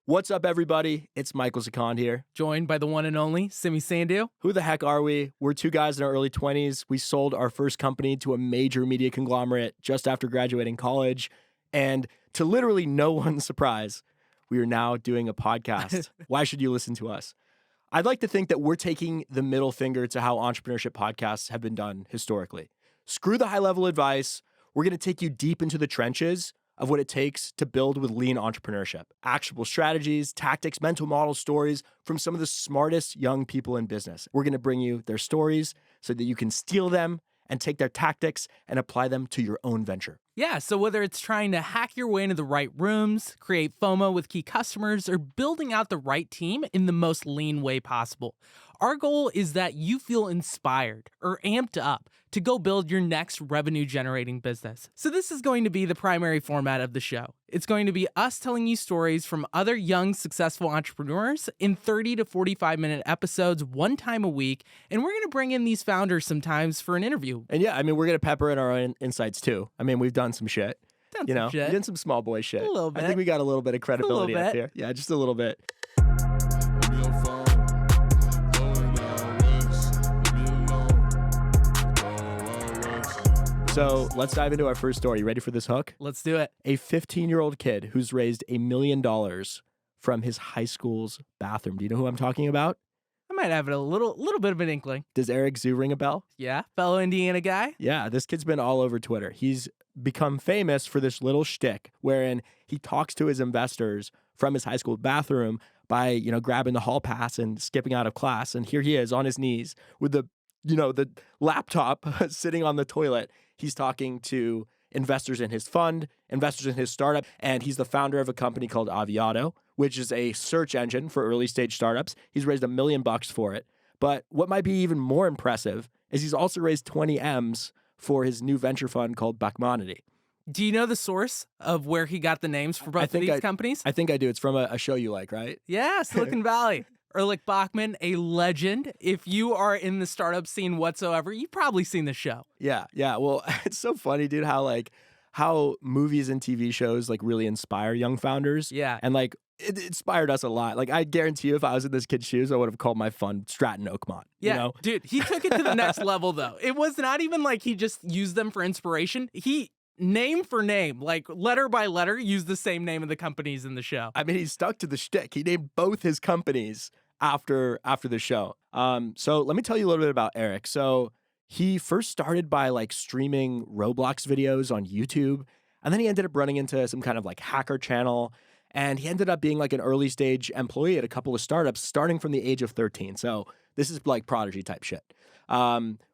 What's up, everybody? It's Michael Sikand here. Joined by the one and only Sandhu. Who the heck are we? We're two guys in our early 20s. We sold our first company to a major media conglomerate just after graduating college. And to literally no one's surprise, we are now doing a podcast. Why should you listen to us? I'd like to think that we're taking the middle finger to how entrepreneurship podcasts have been done historically. Screw the high-level advice. We're going to take you deep into the trenches of what it takes to build with lean entrepreneurship. Actionable strategies, tactics, mental models, stories from some of the smartest young people in business. We're going to bring you their stories so that you can steal them and take their tactics and apply them to your own venture. Yeah, so whether it's trying to hack your way into the right rooms, create FOMO with key customers, or building out the right team in the most lean way possible, our goal is that you feel inspired or amped up to go build your next revenue-generating business. So this is going to be the primary format of the show. It's going to be us telling you stories from other young, successful entrepreneurs in 30 to 45-minute episodes one time a week, and we're going to bring in these founders sometimes for an interview. And yeah, we're going to pepper in our own insights too. We've done some shit. We did some small boy shit. A little bit. I think we got a little bit of credibility up here. Yeah, just a little bit. So let's dive into our first story. You ready for this hook? Let's do it. A 15-year-old kid who's raised $1 million from his high school's bathroom. Do you know who I'm talking about? I might have a little bit of an inkling. Does Eric Zhu ring a bell? Yeah, fellow Indiana guy. Yeah, this kid's been all over Twitter. He's become famous for this little shtick wherein he talks to his investors from his high school bathroom by, grabbing the hall pass and skipping out of class. And here he is on his knees with the laptop sitting on the toilet. He's talking to investors in his fund, investors in his startup, and he's the founder of a company called Aviato, which is a search engine for early stage startups. He's raised $1 million for it. But what might be even more impressive is he's also raised 20 M's for his new venture fund called Bachmanity. Do you know the source of where he got the names for both of these companies? I think I do. It's from a show you like, right? Yeah, Silicon Valley. Erlich Bachman, a legend. If you are in the startup scene whatsoever, you've probably seen the show. Yeah. Well, it's so funny, dude, how movies and TV shows really inspire young founders. Yeah. And it inspired us a lot. I guarantee you, if I was in this kid's shoes, I would have called my fund Stratton Oakmont. Yeah, dude, he took it to the next level, though. It was not even like he just used them for inspiration. He, name for name, letter by letter, used the same name of the companies in the show. He stuck to the shtick. He named both his companies after the show. So let me tell you a little bit about Eric. So he first started by streaming Roblox videos on YouTube, and then he ended up running into some kind of hacker channel. And he ended up being an early stage employee at a couple of startups starting from the age of 13. So this is prodigy type shit.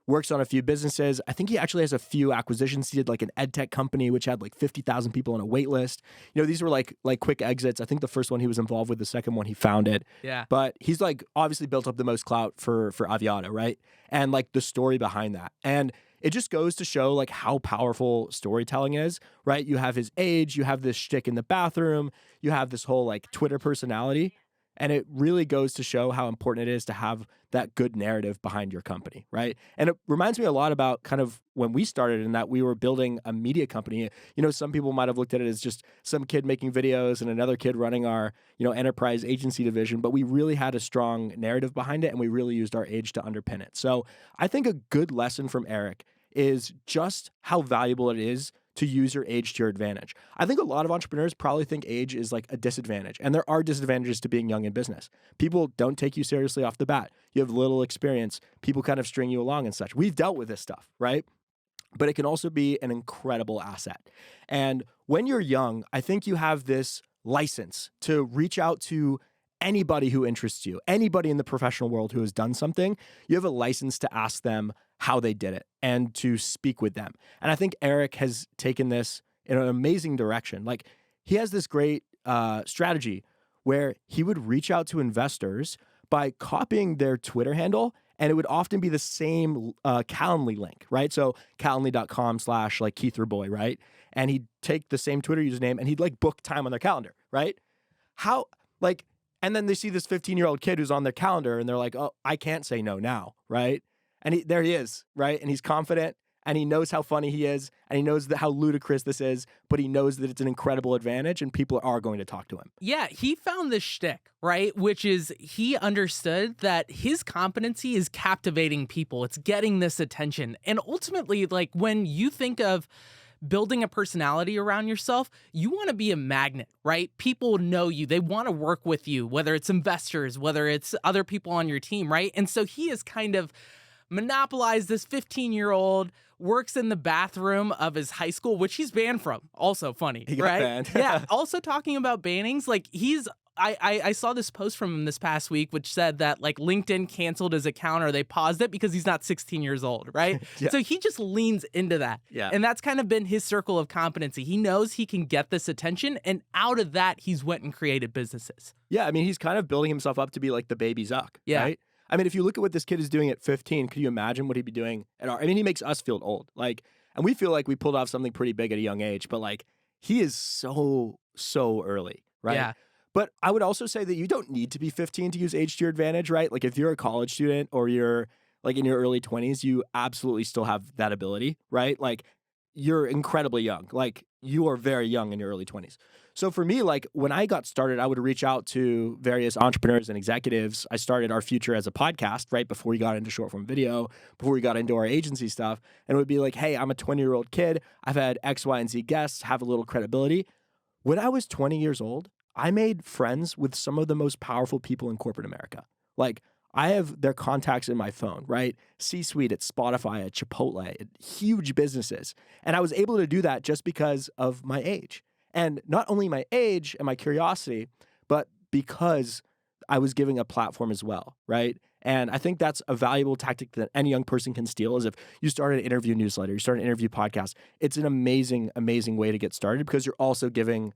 Works on a few businesses. I think he actually has a few acquisitions. He did an ed tech company, which had 50,000 people on a wait list. These were like quick exits. I think the first one he was involved with, the second one he founded. Yeah. But he's obviously built up the most clout for Aviato, right? And the story behind that. And it just goes to show how powerful storytelling is, right? You have his age, you have this shtick in the bathroom, you have this whole Twitter personality, and it really goes to show how important it is to have that good narrative behind your company, right? And it reminds me a lot about kind of when we started in that we were building a media company. Some people might have looked at it as just some kid making videos and another kid running our, enterprise agency division, but we really had a strong narrative behind it and we really used our age to underpin it. So I think a good lesson from Eric is just how valuable it is to use your age to your advantage. I think a lot of entrepreneurs probably think age is a disadvantage, and there are disadvantages to being young in business. People don't take you seriously off the bat. You have little experience. People kind of string you along and such. We've dealt with this stuff, right? But it can also be an incredible asset. And when you're young, I think you have this license to reach out to anybody who interests you, anybody in the professional world who has done something. You have a license to ask them how they did it and to speak with them. And I think Eric has taken this in an amazing direction. He has this great strategy where he would reach out to investors by copying their Twitter handle, and it would often be the same Calendly link, right? So calendly.com/KeithRboy, right? And he'd take the same Twitter username and he'd book time on their calendar, right? And then they see this 15-year-old kid who's on their calendar and they're like, oh, I can't say no now, right? And there he is, right? And he's confident and he knows how funny he is, and he knows how ludicrous this is, but he knows that it's an incredible advantage and people are going to talk to him. Yeah, he found this shtick, right? Which is he understood that his competency is captivating people. It's getting this attention. And ultimately, like when you think of building a personality around yourself, you want to be a magnet, right? People know you. They want to work with you, whether it's investors, whether it's other people on your team, right? And so he has kind of monopolized this 15-year-old, works in the bathroom of his high school, which he's banned from. Also funny, He got right? banned. Yeah. Also talking about bannings, like I saw this post from him this past week, which said that like LinkedIn canceled his account or they paused it because he's not 16 years old, right? Yeah. So he just leans into that. Yeah. And that's kind of been his circle of competency. He knows he can get this attention, and out of that, he's went and created businesses. Yeah, I mean, he's kind of building himself up to be like the baby Zuck, right? I mean, if you look at what this kid is doing at 15, could you imagine what he'd be doing at our... I mean, he makes us feel old. Like, and we feel like we pulled off something pretty big at a young age, but like, he is so early, right? Yeah. But I would also say that you don't need to be 15 to use age to your advantage, right? Like if you're a college student or you're like in your early 20s, you absolutely still have that ability, right? Like you're incredibly young. Like you are very young in your early 20s. So for me, like when I got started, I would reach out to various entrepreneurs and executives. I started Our Future as a podcast right before we got into short form video, before we got into our agency stuff. And it would be like, hey, I'm a 20-year-old kid. I've had X, Y, and Z guests, have a little credibility. When I was 20 years old, I made friends with some of the most powerful people in corporate America. Like I have their contacts in my phone, right? C-suite at Spotify, at Chipotle, at huge businesses. And I was able to do that just because of my age. And not only my age and my curiosity, but because I was giving a platform as well, right? And I think that's a valuable tactic that any young person can steal is if you start an interview newsletter, you start an interview podcast. It's an amazing, amazing way to get started because you're also giving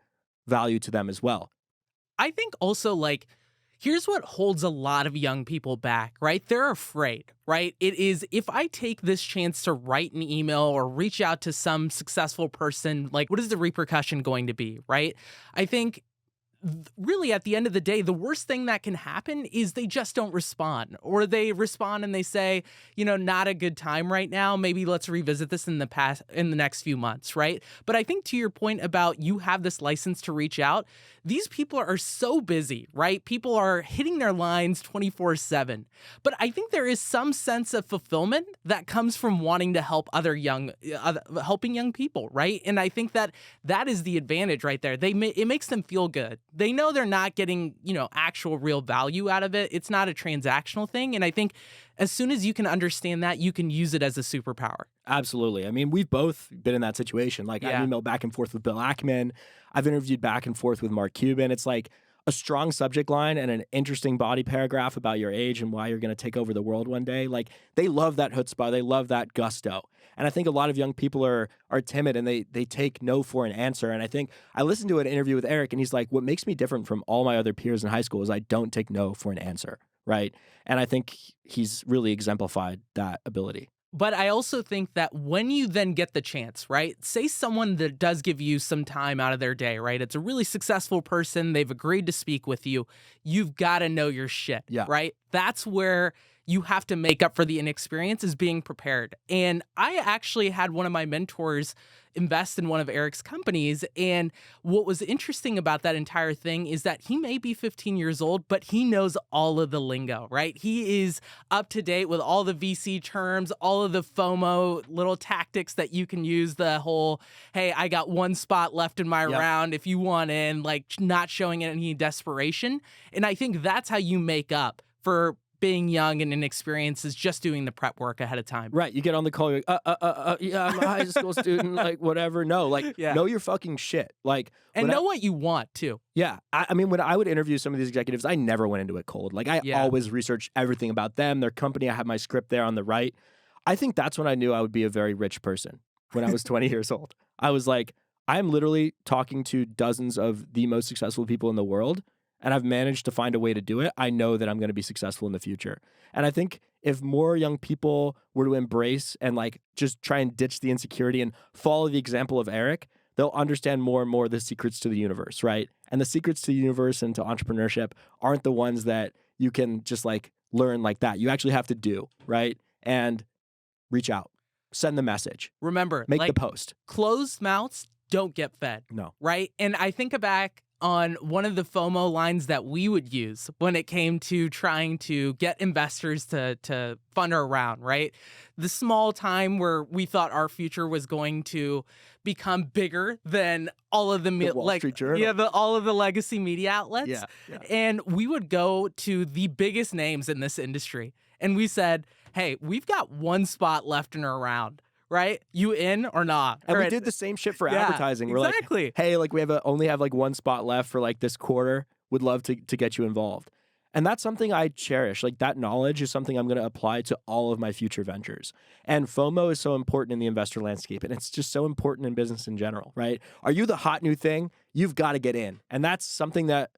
value to them as well. I think also like, here's what holds a lot of young people back, right? They're afraid, right? It is, if I take this chance to write an email or reach out to some successful person, like what is the repercussion going to be, right? I think really at the end of the day, the worst thing that can happen is they just don't respond, or they respond and they say, you know, not a good time right now. Maybe let's revisit this in the next few months, right? But I think to your point about you have this license to reach out, these people are so busy, right? People are hitting their lines 24/7. But I think there is some sense of fulfillment that comes from wanting to help helping young people, right? And I think that is the advantage right there. It makes them feel good. They know they're not getting, you know, actual real value out of it. It's not a transactional thing. And I think as soon as you can understand that, you can use it as a superpower. Absolutely. I mean, we've both been in that situation. Like I've emailed back and forth with Bill Ackman. I've interviewed back and forth with Mark Cuban. It's like a strong subject line and an interesting body paragraph about your age and why you're going to take over the world one day. Like they love that chutzpah. They love that gusto. And I think a lot of young people are timid and they take no for an answer. And I think I listened to an interview with Eric and he's like, what makes me different from all my other peers in high school is I don't take no for an answer. Right. And I think he's really exemplified that ability. But I also think that when you then get the chance, right? Say someone that does give you some time out of their day, right? It's a really successful person. They've agreed to speak with you. You've got to know your shit, right? That's where you have to make up for the inexperience is being prepared. And I actually had one of my mentors invest in one of Eric's companies. And what was interesting about that entire thing is that he may be 15 years old, but he knows all of the lingo, right? He is up to date with all the VC terms, all of the FOMO little tactics that you can use, the whole, hey, I got one spot left in my round if you want in, like not showing any desperation. And I think that's how you make up for being young and inexperienced is just doing the prep work ahead of time. Right. You get on the call, you're like, yeah, I'm a high school student, like whatever. No, like know your fucking shit. Like, and know what you want too. Yeah. I mean, when I would interview some of these executives, I never went into it cold. Like I always researched everything about them, their company. I had my script there on the right. I think that's when I knew I would be a very rich person when I was 20 years old. I was like, I'm literally talking to dozens of the most successful people in the world. And I've managed to find a way to do it. I know that I'm going to be successful in the future. And I think if more young people were to embrace and like just try and ditch the insecurity and follow the example of Eric, they'll understand more and more the secrets to the universe, right? And the secrets to the universe and to entrepreneurship aren't the ones that you can just like learn like that. You actually have to do, right? And reach out. send the message, Remember, make like, the post. closed mouths don't get fed. No. Right? And I think back on one of the FOMO lines that we would use when it came to trying to get investors to fund our round, right? The small time where we thought our future was going to become bigger than all of the Wall Street Journal. yeah, all of the legacy media outlets. Yeah. And we would go to the biggest names in this industry and we said, hey, we've got one spot left in our round. Right? You in or not? And Or we it- did the same shit for Yeah, advertising. We're exactly. like, hey, like we have only have like one spot left for like this quarter. Would love to get you involved. And that's something I cherish. Like that knowledge is something I'm going to apply to all of my future ventures. And FOMO is so important in the investor landscape. And it's just so important in business in general, right? Are you the hot new thing? You've got to get in. And that's something that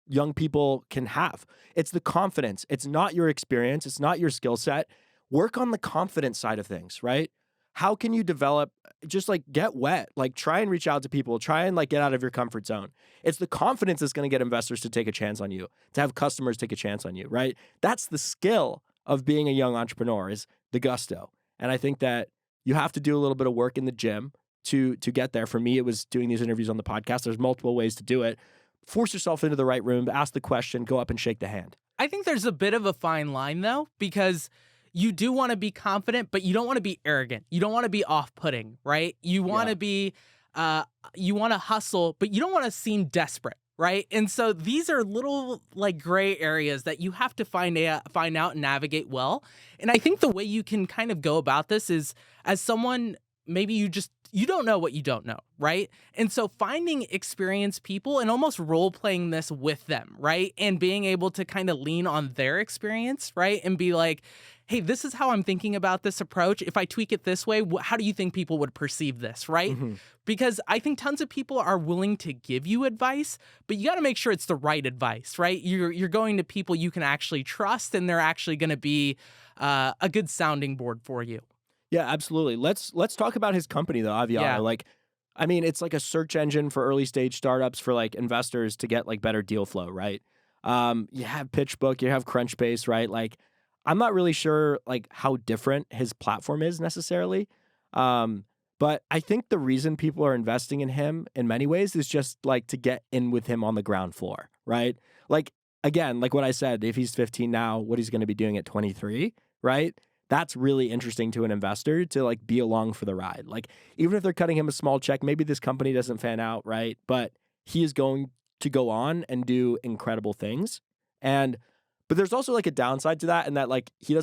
young people can have. It's the confidence. It's not your experience. It's not your skill set. Work on the confidence side of things, right? How can you develop, just like get wet, like try and reach out to people, try and like get out of your comfort zone. It's the confidence that's going to get investors to take a chance on you, to have customers take a chance on you, right? That's the skill of being a young entrepreneur, is the gusto. And I think that you have to do a little bit of work in the gym to get there. For me, it was doing these interviews on the podcast. There's multiple ways to do it. Force yourself into the right room, ask the question, go up and shake the hand. I think there's a bit of a fine line though, because you do want to be confident, but you don't want to be arrogant. You don't want to be off-putting, right? You want to be, you want to hustle, but you don't want to seem desperate, right? And so these are little like gray areas that you have to find out and navigate well. And I think the way you can kind of go about this is as someone, maybe you don't know what you don't know, right? And so finding experienced people and almost role-playing this with them, right? And being able to kind of lean on their experience, right? And be like, hey, this is how I'm thinking about this approach. If I tweak it this way, how do you think people would perceive this, right? Mm-hmm. Because I think tons of people are willing to give you advice, but you got to make sure it's the right advice, right? You're going to people you can actually trust, and they're actually going to be a good sounding board for you. Yeah, absolutely. Let's talk about his company though, Aviana. Yeah. Like, I mean, it's like a search engine for early stage startups for like investors to get like better deal flow, right? You have PitchBook, you have Crunchbase, right? Like, I'm not really sure like how different his platform is necessarily. But I think the reason people are investing in him in many ways is just like to get in with him on the ground floor, right? Like, again, like what I said, if he's 15 now, what he's going to be doing at 23, right? That's really interesting to an investor to like be along for the ride. Like, even if they're cutting him a small check, maybe this company doesn't fan out, right? But he is going to go on and do incredible things. But there's also like a downside to that, and that like he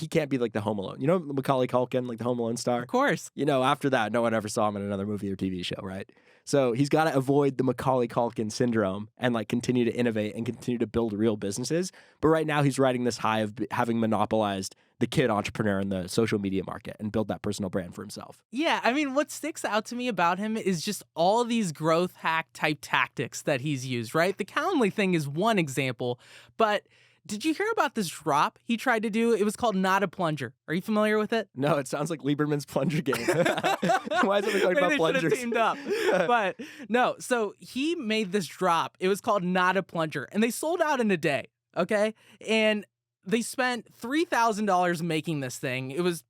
can't be like the Home Alone. You know, Macaulay Culkin, like the Home Alone star? Of course. You know, after that, no one ever saw him in another movie or TV show, right? So he's got to avoid the Macaulay Culkin syndrome and like continue to innovate and continue to build real businesses. But right now he's riding this high of having monopolized the kid entrepreneur in the social media market and build that personal brand for himself. Yeah, I mean, what sticks out to me about him is just all these growth hack type tactics that he's used, right? The Calendly thing is one example, but did you hear about this drop he tried to do? It was called Not a Plunger. Are you familiar with it? No, it sounds like Lieberman's plunger game. Why is it talking about They plungers? should have teamed up. But no, so he made this drop. It was called Not a Plunger, and they sold out in a day, okay? And they spent $3,000 making this thing. It was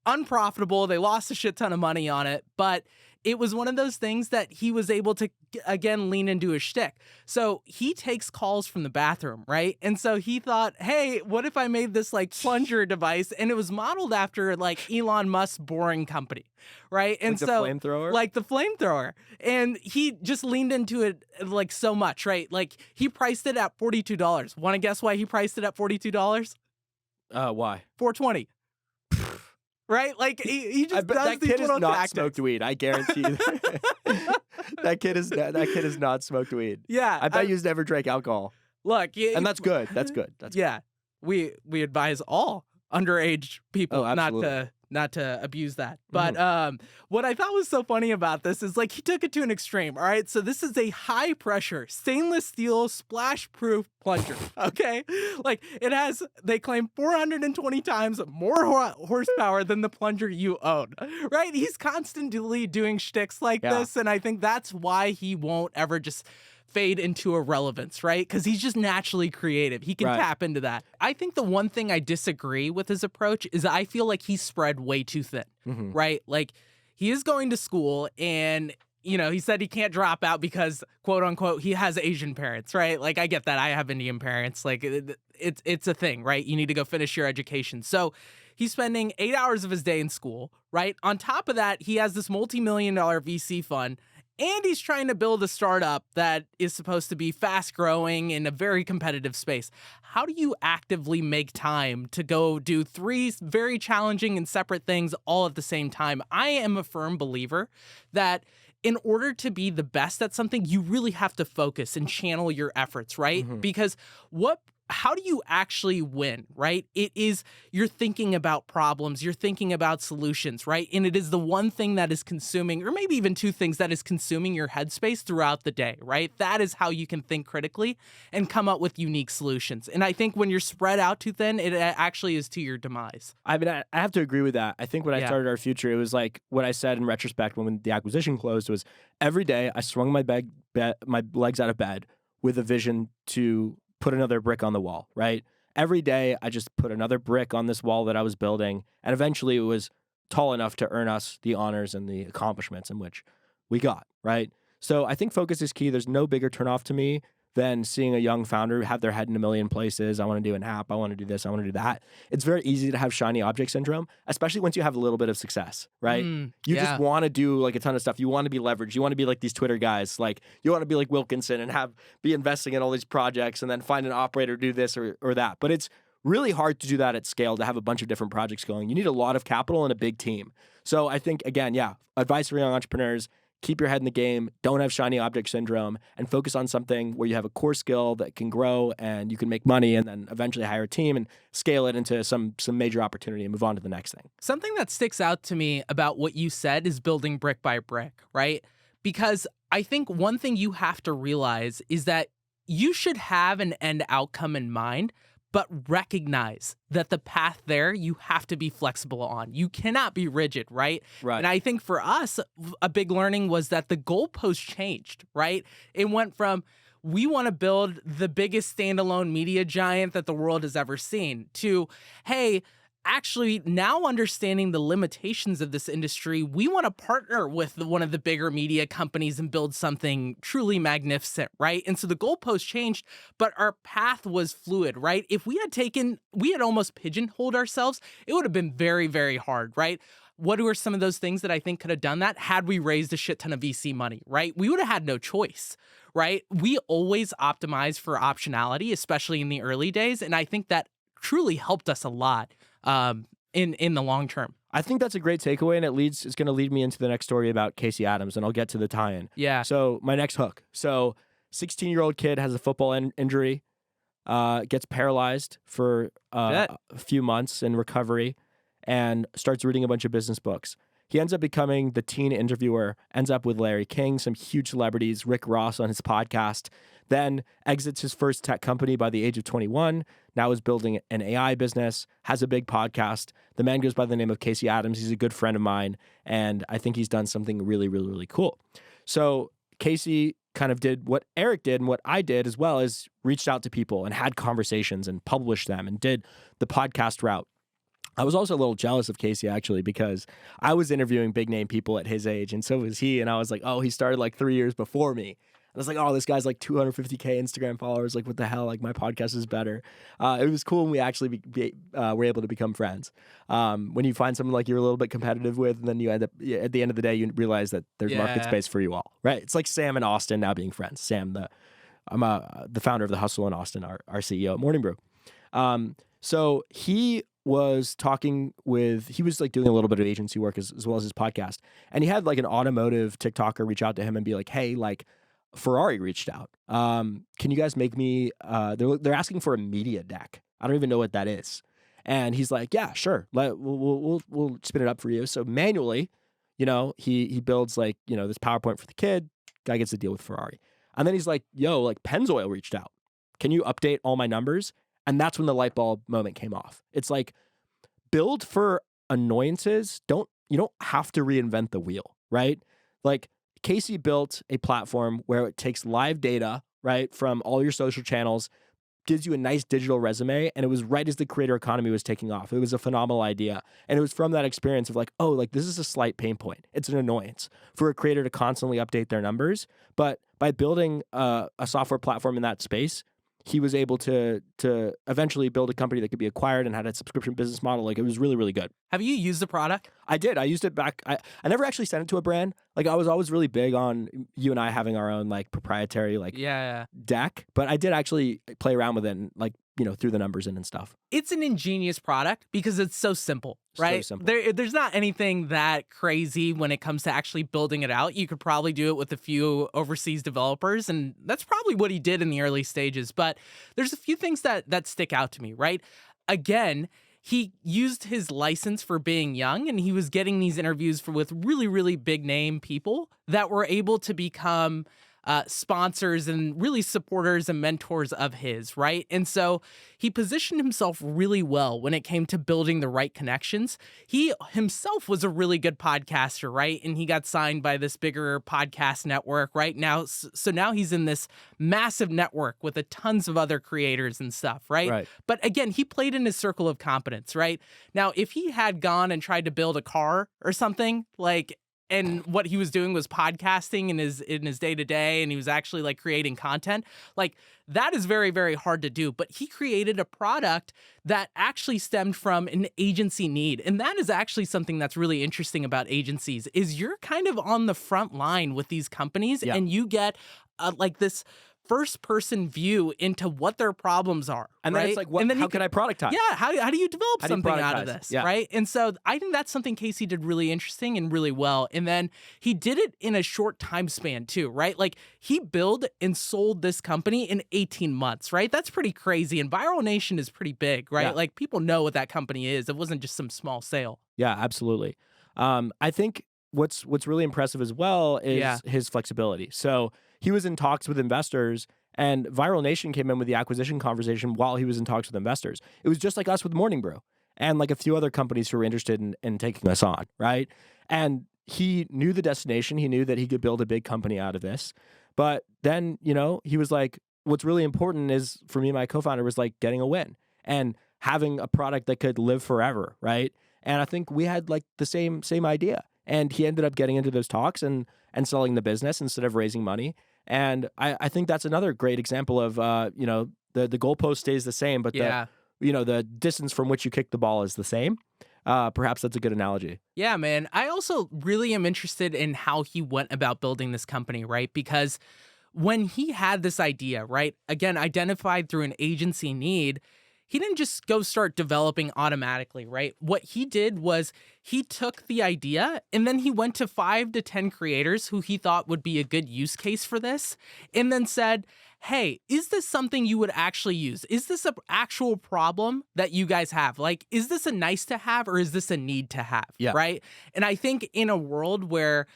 unprofitable. They lost a shit ton of money on it, but it was one of those things that he was able to, again, lean into his shtick. So he takes calls from the bathroom, right? And so he thought, hey, what if I made this like plunger device? And it was modeled after like Elon Musk's Boring Company, right? And like so the flamethrower? like the flamethrower. And he just leaned into it like so much, right? Like he priced it at $42. Want to guess why he priced it at $42? Why? $420. Right? Like he just does that these kid has little not tactics. smoked weed. I guarantee you. That kid has not smoked weed. Yeah. I bet you've never drank alcohol. Look, And that's good. That's good. That's yeah. We advise all underage people Oh, not absolutely. to abuse that. But what I thought was so funny about this is like he took it to an extreme. All right, so this is a high pressure stainless steel splash proof plunger. Okay, like it has, they claim 420 times more horsepower than the plunger you own. Right? He's constantly doing shticks like Yeah. this, and I think that's why he won't ever just fade into irrelevance, right? Because he's just naturally creative. He can tap into that. I think the one thing I disagree with his approach is I feel like he's spread way too thin, right? Like, he is going to school and, you know, he said he can't drop out because, quote unquote, he has Asian parents, right? Like, I get that. I have Indian parents. Like, it's a thing, right? You need to go finish your education. So he's spending 8 hours of his day in school, right? On top of that, he has this multi-million-dollar VC fund, and he's trying to build a startup that is supposed to be fast growing in a very competitive space. How do you actively make time to go do 3 very challenging and separate things all at the same time? I am a firm believer that in order to be the best at something, you really have to focus and channel your efforts, right? Because how do you actually win, right? It is you're thinking about problems, you're thinking about solutions, right? And it is the one thing that is consuming, or maybe even 2 things that is consuming your headspace throughout the day, right? That is how you can think critically and come up with unique solutions. And I think when you're spread out too thin, it actually is to your demise. I mean, I have to agree with that. I think when I started Our Future, it was like what I said in retrospect when the acquisition closed was every day I swung my legs out of bed with a vision to put another brick on the wall, right? Every day I just put another brick on this wall that I was building, and eventually it was tall enough to earn us the honors and the accomplishments in which we got, right? So I think focus is key. There's no bigger turnoff to me than seeing a young founder have their head in a million places. I want to do an app. I want to do this. I want to do that. It's very easy to have shiny object syndrome, especially once you have a little bit of success, right? You just want to do like a ton of stuff. You want to be leveraged. You want to be like these Twitter guys. Like you want to be like Wilkinson and be investing in all these projects and then find an operator to do this or that. But it's really hard to do that at scale, to have a bunch of different projects going. You need a lot of capital and a big team. So I think, again, advice for young entrepreneurs: keep your head in the game, don't have shiny object syndrome, and focus on something where you have a core skill that can grow and you can make money, and then eventually hire a team and scale it into some major opportunity and move on to the next thing. Something that sticks out to me about what you said is building brick by brick, right? Because I think one thing you have to realize is that you should have an end outcome in mind, but recognize that the path there, you have to be flexible on. You cannot be rigid, right? And I think for us, a big learning was that the goalpost changed, right? It went from, we want to build the biggest standalone media giant that the world has ever seen, to, hey, actually now understanding the limitations of this industry, we want to partner with one of the bigger media companies and build something truly magnificent, right? And so the goalpost changed, but our path was fluid, right? If we had almost pigeonholed ourselves, it would have been very, very hard, right? What are some of those things that I think could have done that had we raised a shit ton of VC money, right? We would have had no choice, right? We always optimize for optionality, especially in the early days. And I think that truly helped us a lot in the long term. I think that's a great takeaway, and it's going to lead me into the next story about Casey Adams, and I'll get to the tie-in. Yeah. So my next hook. So 16-year-old kid has a football injury, gets paralyzed for a few months in recovery, and starts reading a bunch of business books. He ends up becoming the teen interviewer, ends up with Larry King, some huge celebrities, Rick Ross on his podcast, then exits his first tech company by the age of 21, now is building an AI business, has a big podcast. The man goes by the name of Casey Adams. He's a good friend of mine, and I think he's done something really, really, really cool. So Casey kind of did what Eric did and what I did, as well as reached out to people and had conversations and published them and did the podcast route. I was also a little jealous of Casey, actually, because I was interviewing big name people at his age, and so was he. And I was like, oh, he started like 3 years before me. I was like, oh, this guy's like 250K Instagram followers. Like, what the hell? Like, my podcast is better. It was cool when we actually were able to become friends. When you find someone like you're a little bit competitive with, and then you end up, at the end of the day, you realize that there's market space for you all, right? It's like Sam and Austin now being friends. Sam, I'm the founder of The Hustle, and Austin, our CEO at Morning Brew. So he was he was like doing a little bit of agency work as well as his podcast. And he had like an automotive TikToker reach out to him and be like, hey, like, Ferrari reached out. Can you guys make me, they're asking for a media deck. I don't even know what that is. And he's like, yeah, sure. We'll spin it up for you. So manually, he builds like, this PowerPoint for the kid. Guy gets a deal with Ferrari. And then he's like, yo, like Pennzoil reached out. Can you update all my numbers? And that's when the light bulb moment came off. It's like, build for annoyances. You don't have to reinvent the wheel, right? Like, Casey built a platform where it takes live data, right, from all your social channels, gives you a nice digital resume, and it was right as the creator economy was taking off. It was a phenomenal idea. And it was from that experience of like, oh, like this is a slight pain point. It's an annoyance for a creator to constantly update their numbers. But by building a software platform in that space, he was able to eventually build a company that could be acquired and had a subscription business model. Like it was really, really good. Have you used the product? I did. I used it back. I never actually sent it to a brand. Like I was always really big on you and I having our own like proprietary like deck, but I did actually play around with it and like, you know, threw the numbers in and stuff. It's an ingenious product because it's so simple, right? So simple. There's not anything that crazy when it comes to actually building it out. You could probably do it with a few overseas developers, and that's probably what he did in the early stages. But there's a few things that stick out to me, right? Again, he used his license for being young, and he was getting these interviews with really, really big name people that were able to become sponsors and really supporters and mentors of his, right? And so he positioned himself really well when it came to building the right connections. He himself was a really good podcaster, right? And he got signed by this bigger podcast network right now. So now he's in this massive network with a tons of other creators and stuff, right? But again, he played in his circle of competence, right? Now, if he had gone and tried to build a car or something, like, and what he was doing was podcasting in his day-to-day, and he was actually like creating content, like that is very, very hard to do. But he created a product that actually stemmed from an agency need. And that is actually something that's really interesting about agencies is you're kind of on the front line with these companies and you get like this first-person view into what their problems are, and then it's like, how can I productize? Yeah, how do you develop something out of this, right? And so I think that's something Casey did really interesting and really well. And then he did it in a short time span too, right? Like he built and sold this company in 18 months, right? That's pretty crazy. And Viral Nation is pretty big, right? Yeah. Like people know what that company is. It wasn't just some small sale. Yeah, absolutely. I think what's really impressive as well is his flexibility. So he was in talks with investors, and Viral Nation came in with the acquisition conversation while he was in talks with investors. It was just like us with Morning Brew and like a few other companies who were interested in taking us on, right? And he knew the destination. He knew that he could build a big company out of this. But then, you know, he was like, what's really important is for me and my co-founder was like getting a win and having a product that could live forever, right? And I think we had like the same idea. And he ended up getting into those talks and selling the business instead of raising money. And I think that's another great example of, you know, the goalpost stays the same, but the distance from which you kick the ball is the same. Perhaps that's a good analogy. Yeah, man. I also really am interested in how he went about building this company, right? Because when he had this idea, right, again, identified through an agency need, he didn't just go start developing automatically, right? What he did was he took the idea and then he went to 5 to 10 creators who he thought would be a good use case for this and then said, hey, is this something you would actually use? Is this an actual problem that you guys have? Like, is this a nice to have or is this a need to have, right? And I think in a world where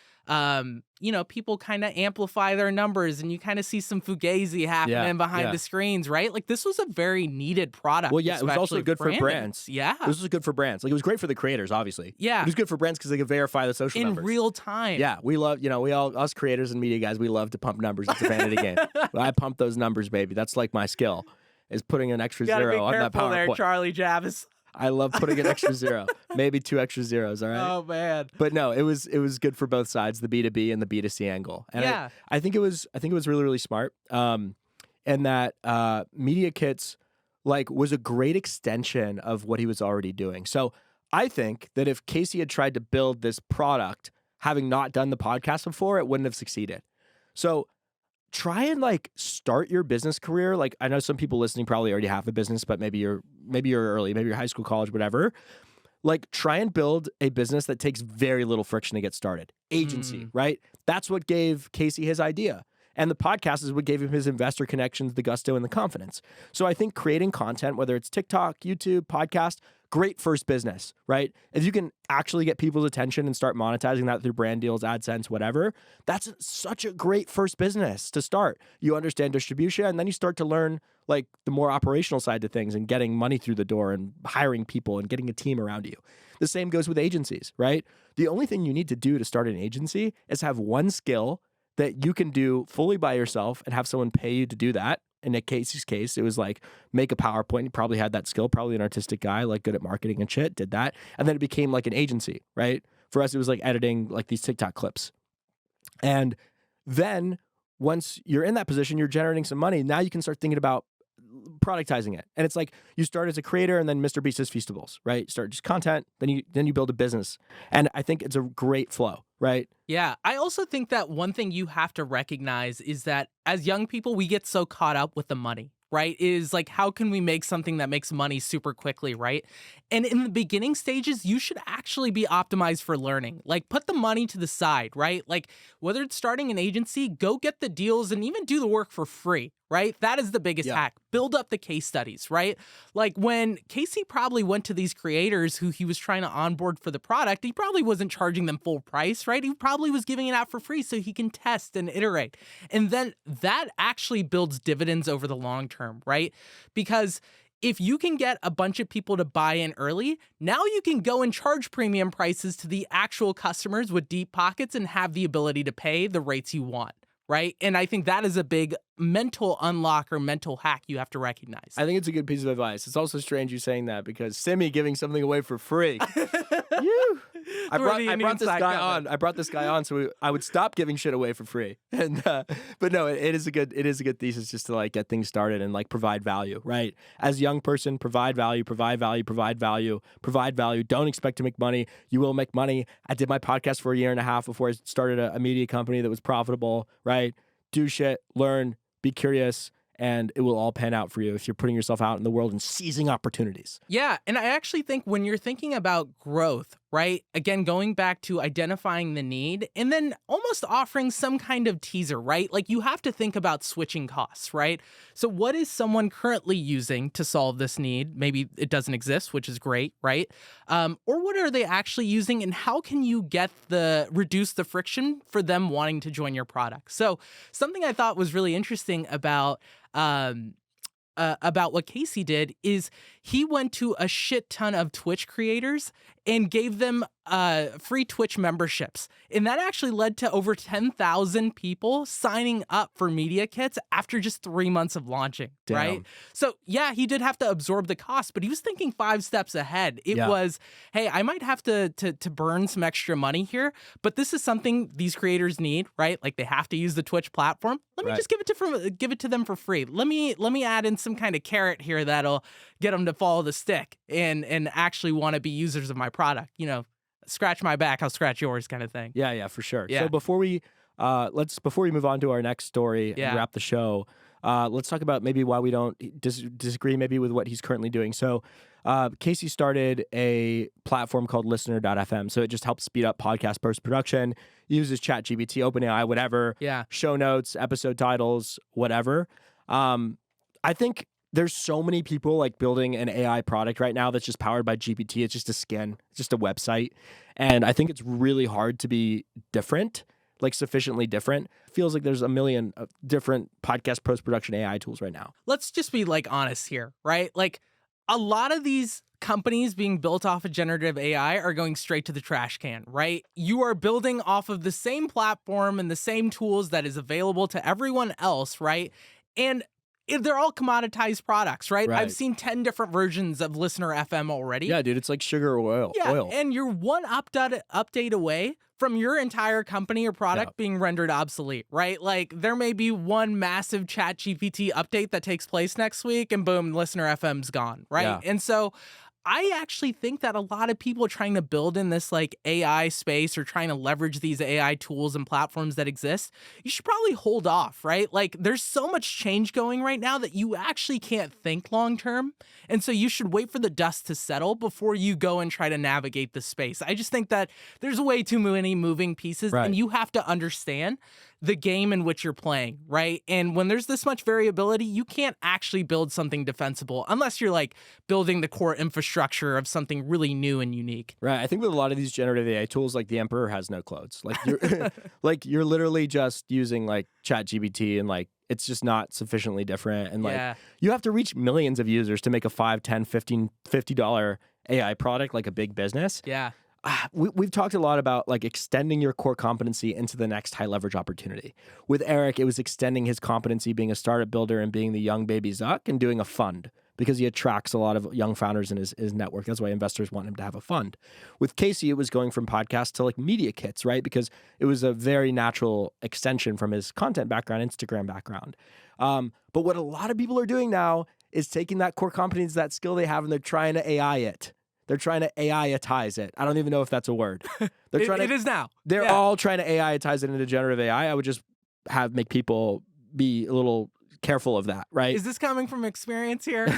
you know, people kind of amplify their numbers and you kind of see some fugazi happening behind the screens, right? Like this was a very needed product. Well, it was also good for brands. Yeah. This was good for brands. Like it was great for the creators, obviously. Yeah. It was good for brands because they could verify the social numbers. In real time. Yeah. We love, you know, us creators and media guys, we love to pump numbers. It's a vanity game. I pump those numbers, baby. That's like my skill, is putting an extra zero on that PowerPoint. There, Charlie Javis. I love putting an extra zero, maybe 2 extra zeros. All right. Oh man. But no, it was good for both sides, the B2B and the B2C angle. And I think it was really, really smart. And that Media Kits like was a great extension of what he was already doing. So I think that if Casey had tried to build this product, having not done the podcast before, it wouldn't have succeeded. So try and like start your business career. Like I know some people listening probably already have a business, but maybe you're early, maybe you're high school, college, whatever. Like try and build a business that takes very little friction to get started. Agency, right? That's what gave Casey his idea. And the podcast is what gave him his investor connections, the gusto, and the confidence. So I think creating content, whether it's TikTok, YouTube, podcast, great first business, right? If you can actually get people's attention and start monetizing that through brand deals, AdSense, whatever, that's such a great first business to start. You understand distribution, and then you start to learn like the more operational side to things and getting money through the door and hiring people and getting a team around you. The same goes with agencies, right? The only thing you need to do to start an agency is have one skill that you can do fully by yourself and have someone pay you to do that. In Casey's case, it was like make a PowerPoint. He probably had that skill, probably an artistic guy, like good at marketing and shit, did that. And then it became like an agency, right? For us, it was like editing like these TikTok clips. And then once you're in that position, you're generating some money. Now you can start thinking about productizing it. And it's like you start as a creator and then Mr. Beast's Feastables, right? You start just content, then you build a business. And I think it's a great flow, right? Yeah, I also think that one thing you have to recognize is that as young people, we get so caught up with the money, right? Is like, how can we make something that makes money super quickly, right? And in the beginning stages, you should actually be optimized for learning. Like, put the money to the side, right? Like, whether it's starting an agency, go get the deals and even do the work for free, right? That is the biggest hack. Build up the case studies, right? Like, when Casey probably went to these creators who he was trying to onboard for the product, he probably wasn't charging them full price, right? He probably was giving it out for free so he can test and iterate. And then that actually builds dividends over the long term, right? Because if you can get a bunch of people to buy in early, now you can go and charge premium prices to the actual customers with deep pockets and have the ability to pay the rates you want, right? And I think that is a big mental unlock or mental hack you have to recognize. I think it's a good piece of advice. It's also strange you saying that because Simi giving something away for free. I brought this guy on so I would stop giving shit away for free. And but no, it is a good thesis just to like get things started and like provide value, right? As a young person, provide value. Don't expect to make money. You will make money. I did my podcast for a year and a half before I started a media company that was profitable, right? Do shit, learn, be curious, and it will all pan out for you if you're putting yourself out in the world and seizing opportunities. Yeah, and I actually think when you're thinking about growth, right? Again, going back to identifying the need and then almost offering some kind of teaser, right? Like you have to think about switching costs, right? So what is someone currently using to solve this need? Maybe it doesn't exist, which is great, right? Or what are they actually using and how can you reduce the friction for them wanting to join your product? So something I thought was really interesting about what Casey did is he went to a shit ton of Twitch creators and gave them free Twitch memberships. And that actually led to over 10,000 people signing up for media kits after just 3 months of launching, right? So yeah, he did have to absorb the cost, but he was thinking 5 steps ahead. It was, hey, I might have to burn some extra money here, but this is something these creators need, right? Like they have to use the Twitch platform. Let me just give it to them for free. Let me add in some kind of carrot here that'll get them to follow the stick and actually want to be users of my product. You know, scratch my back, I'll scratch yours kind of thing. Yeah, for sure. Yeah. So before we move on to our next story and wrap the show, let's talk about maybe why we don't disagree maybe with what he's currently doing. So Casey started a platform called listener.fm. So it just helps speed up podcast post-production, uses ChatGPT, OpenAI, whatever, show notes, episode titles, whatever. I think there's so many people like building an AI product right now that's just powered by GPT. It's just a skin, it's just a website. And I think it's really hard to be different, like sufficiently different. Feels like there's a million different podcast post-production AI tools right now. Let's just be like honest here, right? Like a lot of these companies being built off of generative AI are going straight to the trash can, right? You are building off of the same platform and the same tools that is available to everyone else, right? And they're all commoditized products, right? I've seen 10 different versions of Listener FM already. Yeah, dude, it's like sugar or oil. And you're one update away from your entire company or product being rendered obsolete, right? Like there may be one massive ChatGPT update that takes place next week and boom, Listener FM's gone, right? Yeah. And so I actually think that a lot of people trying to build in this like AI space or trying to leverage these AI tools and platforms that exist, you should probably hold off, right? Like there's so much change going right now that you actually can't think long term. And so you should wait for the dust to settle before you go and try to navigate the space. I just think that there's way too many moving pieces and you have to understand the game in which you're playing, right? And when there's this much variability, you can't actually build something defensible unless you're like building the core infrastructure of something really new and unique. Right. I think with a lot of these generative AI tools, like the Emperor has no clothes. Like you're like you're literally just using like ChatGPT and like it's just not sufficiently different. And like you have to reach millions of users to make a $5, $10, $15, $50 AI product like a big business. Yeah. We've talked a lot about like extending your core competency into the next high leverage opportunity. With Eric, it was extending his competency being a startup builder and being the young baby Zuck and doing a fund because he attracts a lot of young founders in his network. That's why investors want him to have a fund. With Casey, it was going from podcasts to like media kits, right? Because it was a very natural extension from his content background, Instagram background. But what a lot of people are doing now is taking that core competence, that skill they have, and they're trying to AI it. They're trying to AI-atize it. I don't even know if that's a word. They're trying it is now. They're all trying to AI-atize it into generative AI. I would just make people be a little careful of that, right? Is this coming from experience here?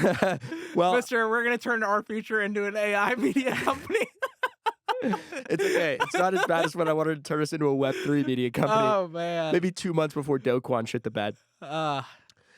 Well, Mister, we're going to turn our future into an AI media company. It's okay. It's not as bad as when I wanted to turn us into a Web3 media company. Oh, man. Maybe 2 months before Do Kwon shit the bed.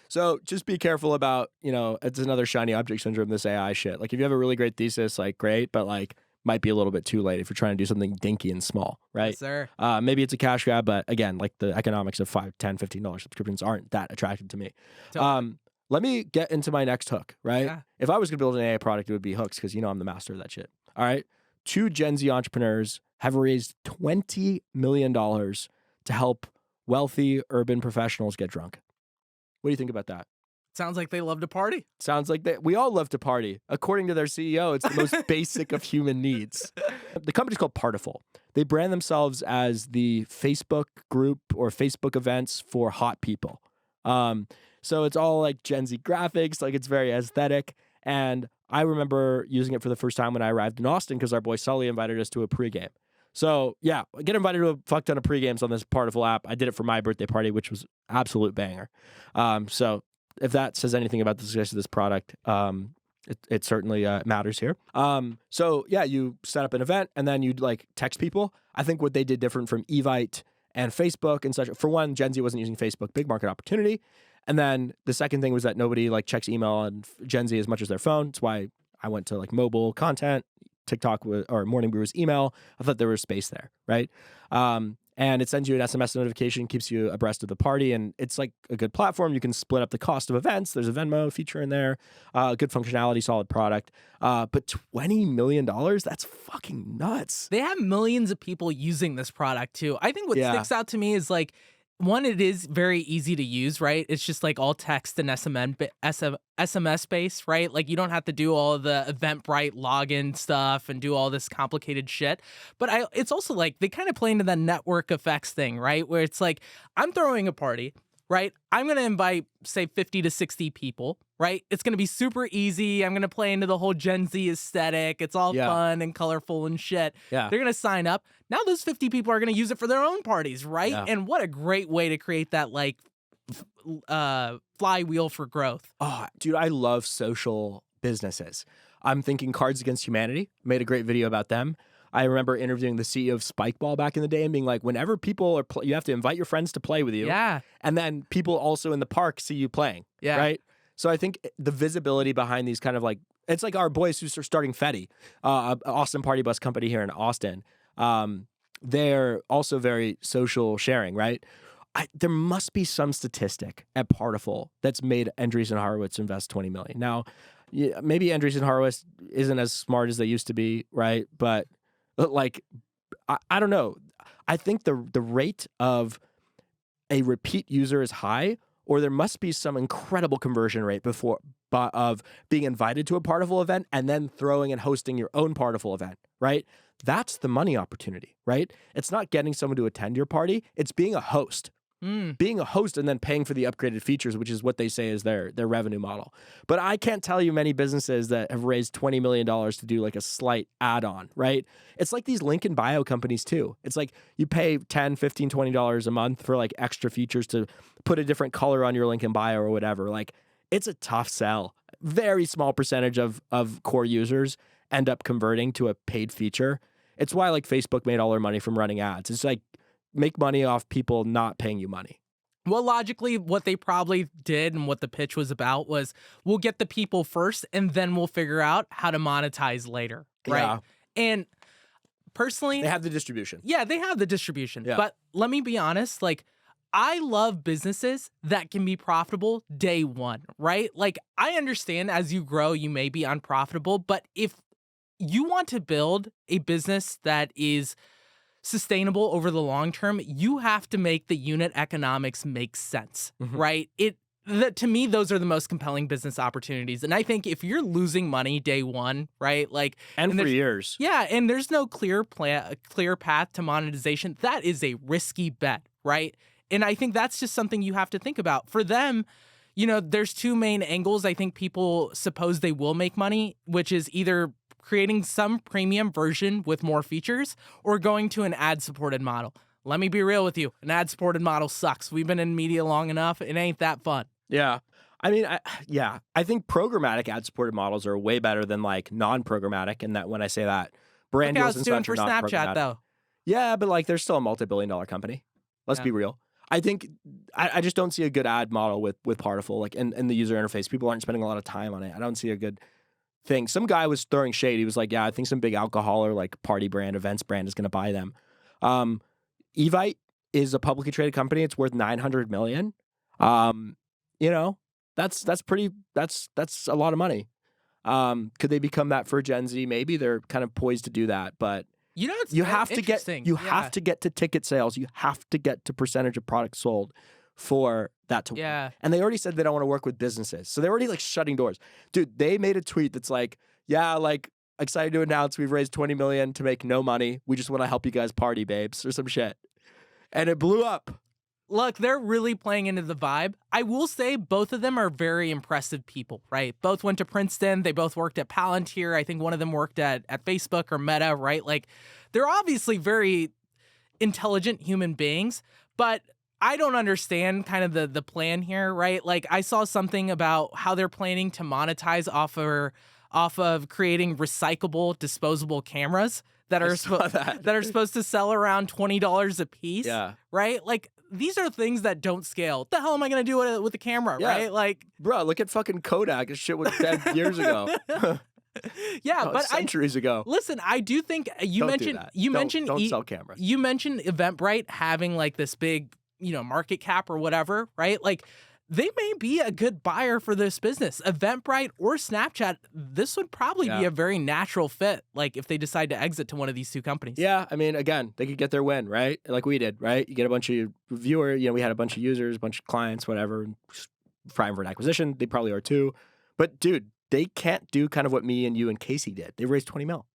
So just be careful about, it's another shiny object syndrome, this AI shit. Like if you have a really great thesis, like great, but like might be a little bit too late if you're trying to do something dinky and small, right? Yes, sir. Maybe it's a cash grab, but again, like the economics of $5, $10, $15 subscriptions aren't that attractive to me. Totally. Let me get into my next hook, right? Yeah. If I was going to build an AI product, it would be hooks because I'm the master of that shit. All right. 2 Gen Z entrepreneurs have raised $20 million to help wealthy urban professionals get drunk. What do you think about that? Sounds like they love to party. Sounds like we all love to party. According to their CEO, it's the most basic of human needs. The company's called Partiful. They brand themselves as the Facebook group or Facebook events for hot people. So it's all like Gen Z graphics, like it's very aesthetic. And I remember using it for the first time when I arrived in Austin because our boy Sully invited us to a pregame. So yeah, get invited to a fuck ton of pregames on this Partiful app. I did it for my birthday party, which was absolute banger. So if that says anything about the success of this product, it certainly matters here. So yeah, you set up an event and then you'd like text people. I think what they did different from Evite and Facebook and such. For one, Gen Z wasn't using Facebook, big market opportunity. And then the second thing was that nobody like checks email on Gen Z as much as their phone. That's why I went to like mobile content. TikTok or Morning Brew's email. I thought there was space there, right? And it sends you an SMS notification, keeps you abreast of the party, and it's like a good platform. You can split up the cost of events. There's a Venmo feature in there, good functionality, solid product. But $20 million, that's fucking nuts. They have millions of people using this product too. I think what sticks out to me is like, one, it is very easy to use, right? It's just like all text and SMS based, right? Like you don't have to do all of the Eventbrite login stuff and do all this complicated shit. But it's also like they kind of play into that network effects thing, right? Where it's like, I'm throwing a party, right? I'm going to invite, say, 50 to 60 people, right? It's going to be super easy. I'm going to play into the whole Gen Z aesthetic. It's all fun and colorful and shit. Yeah. They're going to sign up. Now those 50 people are going to use it for their own parties, right? Yeah. And what a great way to create that, like, flywheel for growth. Oh, dude, I love social businesses. I'm thinking Cards Against Humanity. Made a great video about them. I remember interviewing the CEO of Spikeball back in the day and being like, whenever people are, you have to invite your friends to play with you. Yeah. And then people also in the park see you playing. Yeah. Right? So I think the visibility behind these kind of like, it's like our boys who are starting Fetty, Austin Party Bus Company here in Austin. They're also very social sharing, right? There must be some statistic at Partiful that's made Andreessen Horowitz invest $20 million. Now, maybe Andreessen Horowitz isn't as smart as they used to be, right? But like, I don't know. I think the rate of a repeat user is high, or there must be some incredible conversion rate of being invited to a Partiful event and then throwing and hosting your own Partiful event, right? That's the money opportunity, right? It's not getting someone to attend your party. It's being a host. Being a host and then paying for the upgraded features, which is what they say is their revenue model. But I can't tell you many businesses that have raised $20 million to do like a slight add-on, right? It's like these link in bio companies too. It's like you pay $10, $15, $20 a month for like extra features to put a different color on your link in bio or whatever. Like it's a tough sell. Very small percentage of core users end up converting to a paid feature. It's why like Facebook made all their money from running ads. It's like make money off people not paying you money. Well, logically, what they probably did and what the pitch was about was we'll get the people first and then we'll figure out how to monetize later, right? Yeah. And personally, They have the distribution. yeah, they have the distribution. Yeah. But let me be honest, like, I love businesses that can be profitable day one, right? Like, I understand as you grow, you may be unprofitable, but if you want to build a business that is sustainable over the long term, you have to make the unit economics make sense, right? To me, those are the most compelling business opportunities. And I think if you're losing money day one, right? Like, And for years. yeah, and there's no clear path to monetization, that is a risky bet, right? And I think that's just something you have to think about. For them, there's two main angles I think people suppose they will make money, which is either creating some premium version with more features or going to an ad-supported model. Let me be real with you. An ad-supported model sucks. We've been in media long enough. It ain't that fun. Yeah. I mean, I think programmatic ad-supported models are way better than like non-programmatic. And that when I say that, brand Look how deals it's and doing such for are not Snapchat, programmatic. though. Yeah, but like they're still a multi-billion-dollar company. Let's Yeah. be real. I think I just don't see a good ad model with Partiful, like in the user interface. People aren't spending a lot of time on it. I don't see a good thing. Some guy was throwing shade. He was like, yeah, I think some big alcohol or like party brand, events brand is going to buy them. Evite is a publicly traded company. It's worth $900 million. That's a lot of money. Could they become that for Gen Z? Maybe they're kind of poised to do that, but It's you have to get interesting. have to get to ticket sales. You have to get to percentage of products sold for that to Yeah. work. And they already said they don't want to work with businesses. So they're already like shutting doors. Dude, they made a tweet that's like, yeah, like excited to announce we've raised 20 million to make no money. We just want to help you guys party, babes, or some shit. And it blew up. Look, they're really playing into the vibe. I will say both of them are very impressive people, right? Both went to Princeton. They both worked at Palantir. I think one of them worked at Facebook or Meta, right? Like, they're obviously very intelligent human beings, but I don't understand kind of the plan here, right? Like, I saw something about how they're planning to monetize off of creating recyclable, disposable cameras that are supposed to sell around $20 a piece. Yeah. Right? Like, these are things that don't scale. What the hell am I going to do with the camera, Yeah. right? Like, bro, look at fucking Kodak. This shit was dead years ago. yeah, but centuries ago. Listen, I do think Don't do that. Don't sell cameras. You mentioned Eventbrite having like this big, market cap or whatever, right? Like, they may be a good buyer for this business. Eventbrite or Snapchat, this would probably be a very natural fit, like if they decide to exit to one of these two companies. Yeah, I mean, again, they could get their win, right? Like we did, right? You get a bunch of viewers, we had a bunch of users, a bunch of clients, whatever, trying for an acquisition. They probably are too. But dude, they can't do kind of what me and you and Casey did. They raised 20 mil.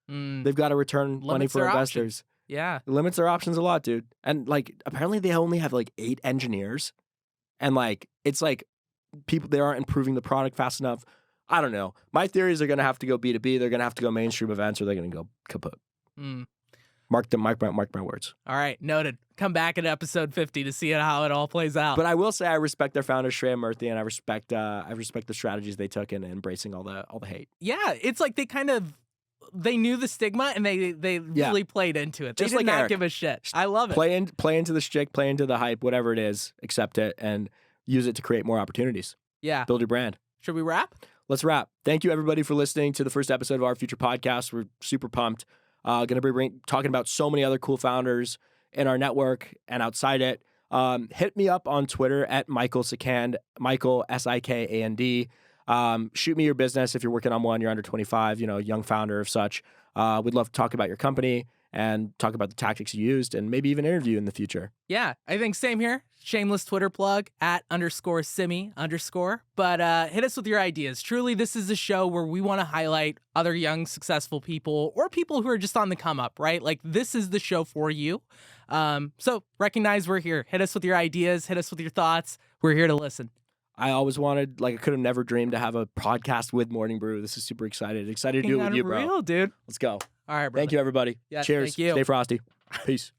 They've got to return money for investors. Yeah. It limits their options a lot, dude. And like, apparently they only have like 8 engineers. And like, it's like people, they aren't improving the product fast enough. I don't know. My theory is they're going to have to go B2B. They're going to have to go mainstream events or they're going to go kaput. Mark my words. All right. Noted. Come back at episode 50 to see how it all plays out. But I will say I respect their founder, Shreya Murthy, and I respect the strategies they took in embracing all the hate. Yeah. It's like they knew the stigma and they really played into it. They Just did like not Eric. give a shit. I love it. Play into the shtick, play into the hype, whatever it is, accept it and use it to create more opportunities. Yeah. Build your brand. Should we wrap? Let's wrap. Thank you everybody for listening to the first episode of our future podcast. We're super pumped. Going to be talking about so many other cool founders in our network and outside it. Hit me up on Twitter at Michael Sikand, Michael Sikand. Shoot me your business if you're working on one, you're under 25, young founder of such. We'd love to talk about your company and talk about the tactics you used and maybe even interview in the future. Yeah, I think same here. Shameless Twitter plug at _Simi_. But hit us with your ideas. Truly, this is a show where we want to highlight other young, successful people or people who are just on the come up, right? Like, this is the show for you. So recognize we're here. Hit us with your ideas. Hit us with your thoughts. We're here to listen. I always wanted, I could have never dreamed to have a podcast with Morning Brew. This is super excited. Excited to do it with you, bro. Real, dude. Let's go. All right, bro. Thank you, everybody. Yeah, Cheers. thank you. Stay frosty. Peace.